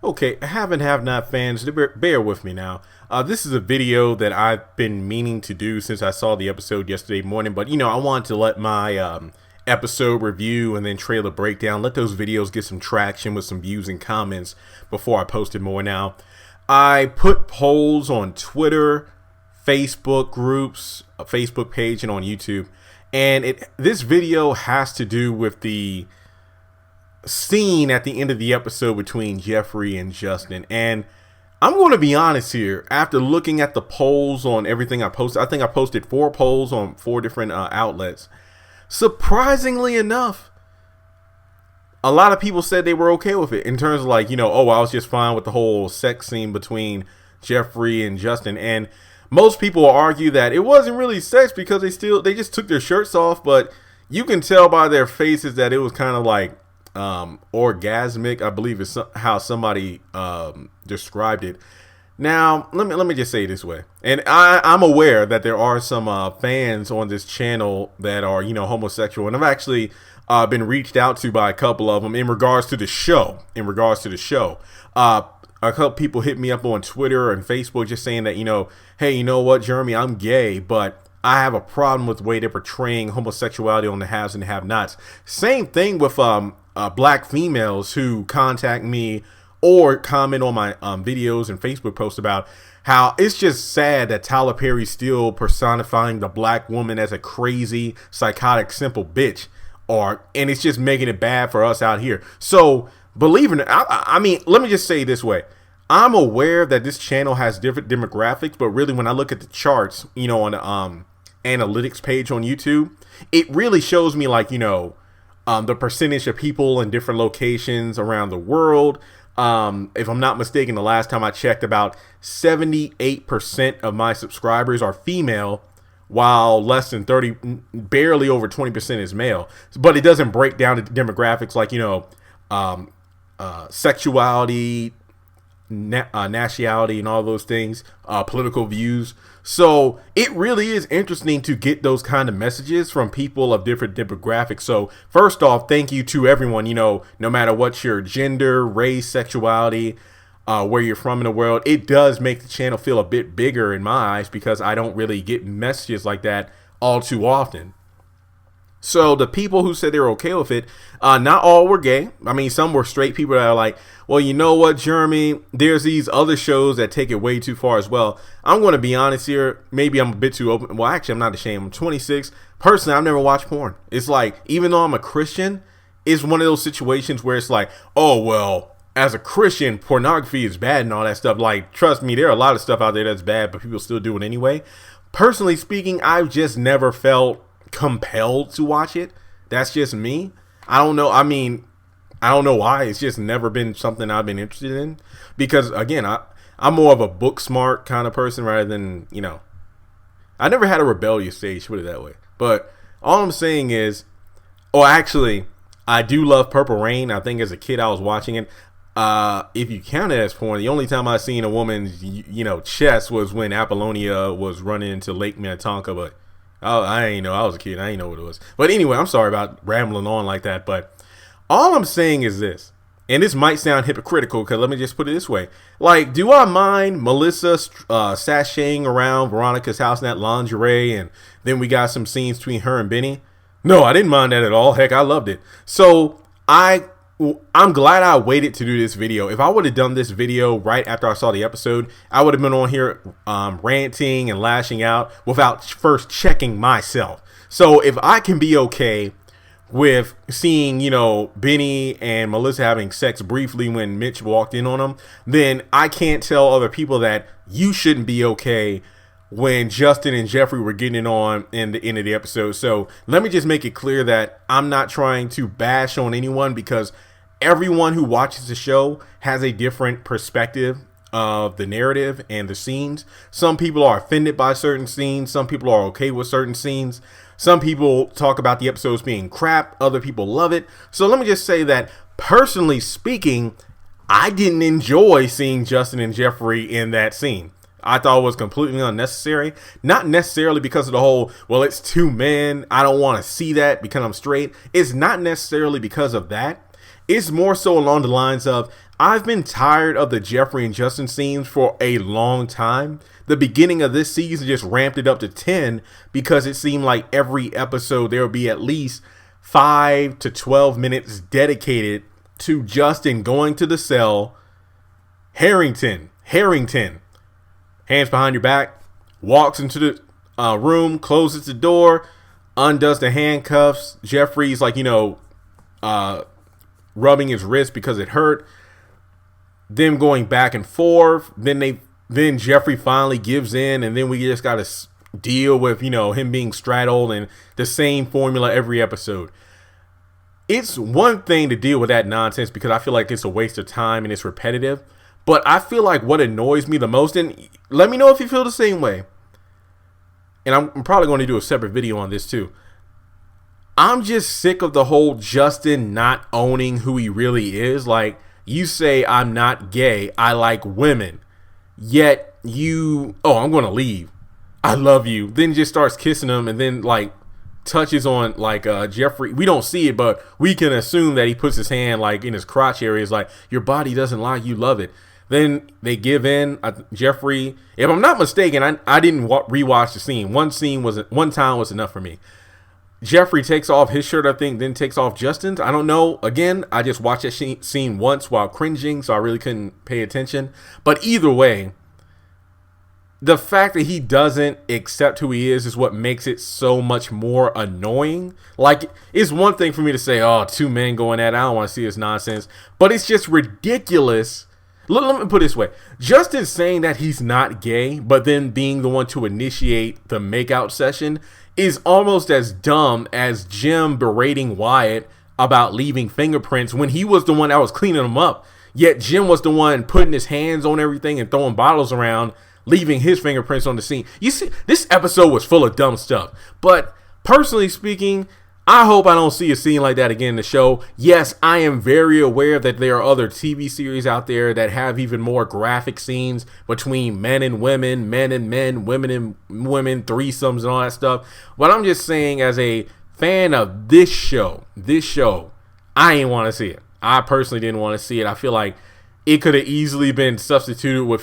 Okay, have and have not fans, bear with me now. This is a video that I've been meaning to do since I saw the episode yesterday morning, but I wanted to let my episode review and then trailer breakdown, let those videos get some traction with some views and comments before I posted more. Now, I put polls on Twitter, Facebook groups, a Facebook page, and on YouTube, and this video has to do with the scene at the end of the episode between Jeffrey and Justin. And I'm going to be honest here, after looking at the polls on everything I posted, I think I posted 4 polls on 4 different outlets. Surprisingly enough, a lot of people said they were okay with it in terms of like, oh, I was just fine with the whole sex scene between Jeffrey and Justin. And most people will argue that it wasn't really sex because they just took their shirts off, but you can tell by their faces that it was kind of like orgasmic, I believe is how somebody described it. Now, let me just say it this way, and I'm aware that there are some fans on this channel that are homosexual, and I've actually been reached out to by a couple of them in regards to the show. A couple people hit me up on Twitter and Facebook just saying that hey, you know what, Jeremy, I'm gay, but I have a problem with the way they're portraying homosexuality on the haves and have-nots. Same thing with black females who contact me or comment on my videos and Facebook posts about how it's just sad that Tyler Perry's still personifying the black woman as a crazy, psychotic, simple bitch, and it's just making it bad for us out here. So believe it, I mean, let me just say it this way. I'm aware that this channel has different demographics, but really when I look at the charts, on the analytics page on YouTube, it really shows me like, the percentage of people in different locations around the world. If I'm not mistaken, the last time I checked, about 78% of my subscribers are female, while less than 30, barely over 20% is male. But it doesn't break down the demographics like, sexuality, nationality, and all those things, political views. So it really is interesting to get those kind of messages from people of different demographics. So first off, thank you to everyone, no matter what your gender, race, sexuality, where you're from in the world. It does make the channel feel a bit bigger in my eyes because I don't really get messages like that all too often. So the people who said they were okay with it, not all were gay. I mean, some were straight people that are like, well, you know what, Jeremy, there's these other shows that take it way too far as well. I'm going to be honest here. Maybe I'm a bit too open. Well, actually, I'm not ashamed. I'm 26. Personally, I've never watched porn. It's like, even though I'm a Christian, it's one of those situations where it's like, oh, well, as a Christian, pornography is bad and all that stuff. Like, trust me, there are a lot of stuff out there that's bad, but people still do it anyway. Personally speaking, I've just never felt compelled to watch it. That's just me. I don't know. I mean, I don't know why. It's just never been something I've been interested in because, again, I'm more of a book smart kind of person rather than, I never had a rebellious stage, put it that way. But all I'm saying is, actually, I do love Purple Rain. I think as a kid I was watching it. If you count it as porn, the only time I seen a woman's, chest was when Apollonia was running into Lake Minnetonka, but I ain't know. I was a kid. I ain't know what it was. But anyway, I'm sorry about rambling on like that. But all I'm saying is this, and this might sound hypocritical because let me just put it this way. Like, do I mind Melissa sashaying around Veronica's house in that lingerie, and then we got some scenes between her and Benny? No, I didn't mind that at all. Heck, I loved it. So I'm glad I waited to do this video. If I would have done this video right after I saw the episode, I would have been on here ranting and lashing out without first checking myself. So if I can be okay with seeing, Benny and Melissa having sex briefly when Mitch walked in on them, then I can't tell other people that you shouldn't be okay when Justin and Jeffrey were getting it on in the end of the episode. So let me just make it clear that I'm not trying to bash on anyone because everyone who watches the show has a different perspective of the narrative and the scenes. Some people are offended by certain scenes. Some people are okay with certain scenes. Some people talk about the episodes being crap. Other people love it. So let me just say that personally speaking, I didn't enjoy seeing Justin and Jeffrey in that scene. I thought it was completely unnecessary. Not necessarily because of the whole, well, it's 2 men, I don't want to see that because I'm straight. It's not necessarily because of that. It's more so along the lines of, I've been tired of the Jeffree and Justin scenes for a long time. The beginning of this season just ramped it up to 10 because it seemed like every episode there would be at least 5 to 12 minutes dedicated to Justin going to the cell. Harrington, hands behind your back, walks into the room, closes the door, undoes the handcuffs. Jeffree's like, rubbing his wrist because it hurt. Them going back and forth. Then Jeffree finally gives in, and then we just got to deal with, him being straddled and the same formula every episode. It's one thing to deal with that nonsense because I feel like it's a waste of time and it's repetitive. But I feel like what annoys me the most, and let me know if you feel the same way, and I'm probably going to do a separate video on this too. I'm just sick of the whole Justin not owning who he really is. Like, you say, I'm not gay, I like women. Yet I'm going to leave. I love you. Then just starts kissing him and then like touches on like Jeffree. We don't see it, but we can assume that he puts his hand like in his crotch area. It's like, your body doesn't lie, you love it. Then they give in. Jeffree, if I'm not mistaken, I didn't rewatch the scene. One time was enough for me. Jeffree takes off his shirt, I think, then takes off Justin's. I don't know. Again, I just watched that scene once while cringing, so I really couldn't pay attention. But either way, the fact that he doesn't accept who he is what makes it so much more annoying. Like, it's one thing for me to say, oh, two men going at it, I don't want to see this nonsense. But it's just ridiculous. Let me put it this way. Justin saying that he's not gay, but then being the one to initiate the makeout session is almost as dumb as Jim berating Wyatt about leaving fingerprints when he was the one that was cleaning them up. Yet Jim was the one putting his hands on everything and throwing bottles around, leaving his fingerprints on the scene. You see, this episode was full of dumb stuff. But personally speaking, I hope I don't see a scene like that again in the show. Yes, I am very aware that there are other TV series out there that have even more graphic scenes between men and women, men and men, women and women, threesomes and all that stuff. But I'm just saying, as a fan of this show, I ain't want to see it. I personally didn't want to see it. I feel like it could have easily been substituted with,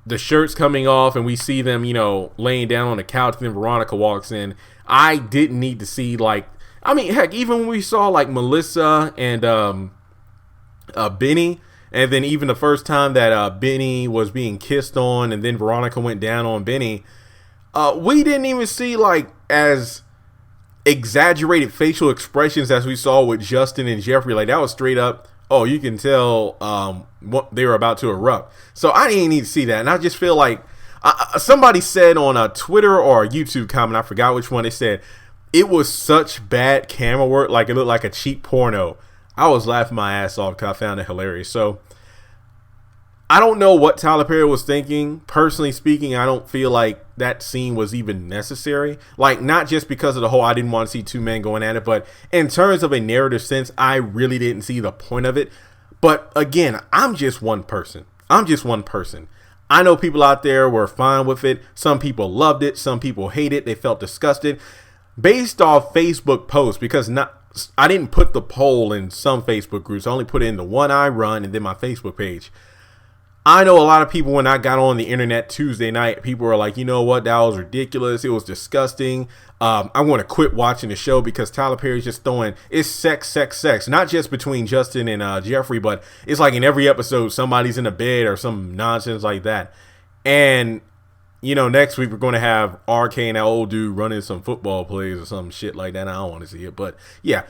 the shirts coming off and we see them, laying down on the couch, and then Veronica walks in. I didn't need to see heck, even when we saw like Melissa and Benny, and then even the first time that Benny was being kissed on and then Veronica went down on Benny, we didn't even see like as exaggerated facial expressions as we saw with Justin and Jeffree. Like, that was straight up, oh, you can tell what they were about to erupt. So I didn't need to see that. And I just feel like somebody said on a Twitter or a YouTube comment, I forgot which one, they said it was such bad camera work, like it looked like a cheap porno. I was laughing my ass off because I found it hilarious. So I don't know what Tyler Perry was thinking. Personally speaking, I don't feel like that scene was even necessary. Like, not just because of the whole I didn't want to see two men going at it, but in terms of a narrative sense, I really didn't see the point of it. But again, I'm just one person. I know people out there were fine with it. Some people loved it. Some people hate it. They felt disgusted. Based off Facebook posts, because I didn't put the poll in some Facebook groups. I only put it in the one I run and then my Facebook page. I know a lot of people, when I got on the internet Tuesday night, people were like, you know what, that was ridiculous. It was disgusting. I'm going to quit watching the show because Tyler Perry's just throwing, it's sex. Not just between Justin and Jeffree, but it's like in every episode, somebody's in a bed or some nonsense like that. And, next week we're going to have RK and that old dude running some football plays or some shit like that. I don't want to see it. But yeah.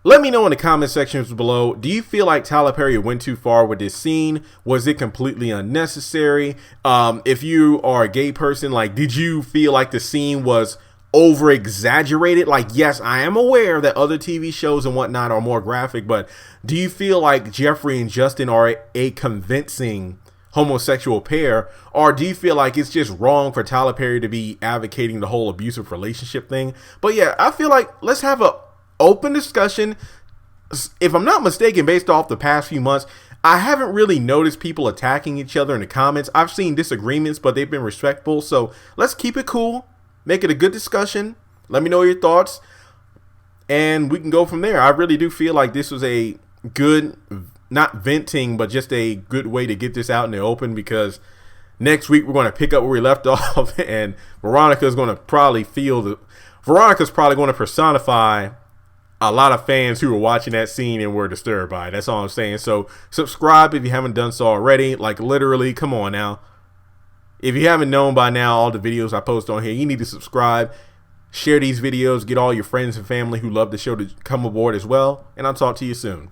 Let me know in the comment sections below. Do you feel like Tyler Perry went too far with this scene? Was it completely unnecessary? If you are a gay person, did you feel like the scene was over exaggerated? Yes, I am aware that other TV shows and whatnot are more graphic, but do you feel like Jeffree and Justin are a convincing homosexual pair, or do you feel like it's just wrong for Tyler Perry to be advocating the whole abusive relationship thing? But yeah, I feel like let's have a open discussion. If I'm not mistaken, based off the past few months, I haven't really noticed people attacking each other in the comments. I've seen disagreements, but they've been respectful. So let's keep it cool, make it a good discussion. Let me know your thoughts, and we can go from there. I really do feel like this was a good, not venting, but just a good way to get this out in the open, because next week we're going to pick up where we left off, and Veronica's going to probably Veronica's probably going to personify a lot of fans who were watching that scene and were disturbed by it. That's all I'm saying. So subscribe if you haven't done so already. Like, literally, come on now. If you haven't known by now all the videos I post on here, you need to subscribe. Share these videos. Get all your friends and family who love the show to come aboard as well. And I'll talk to you soon.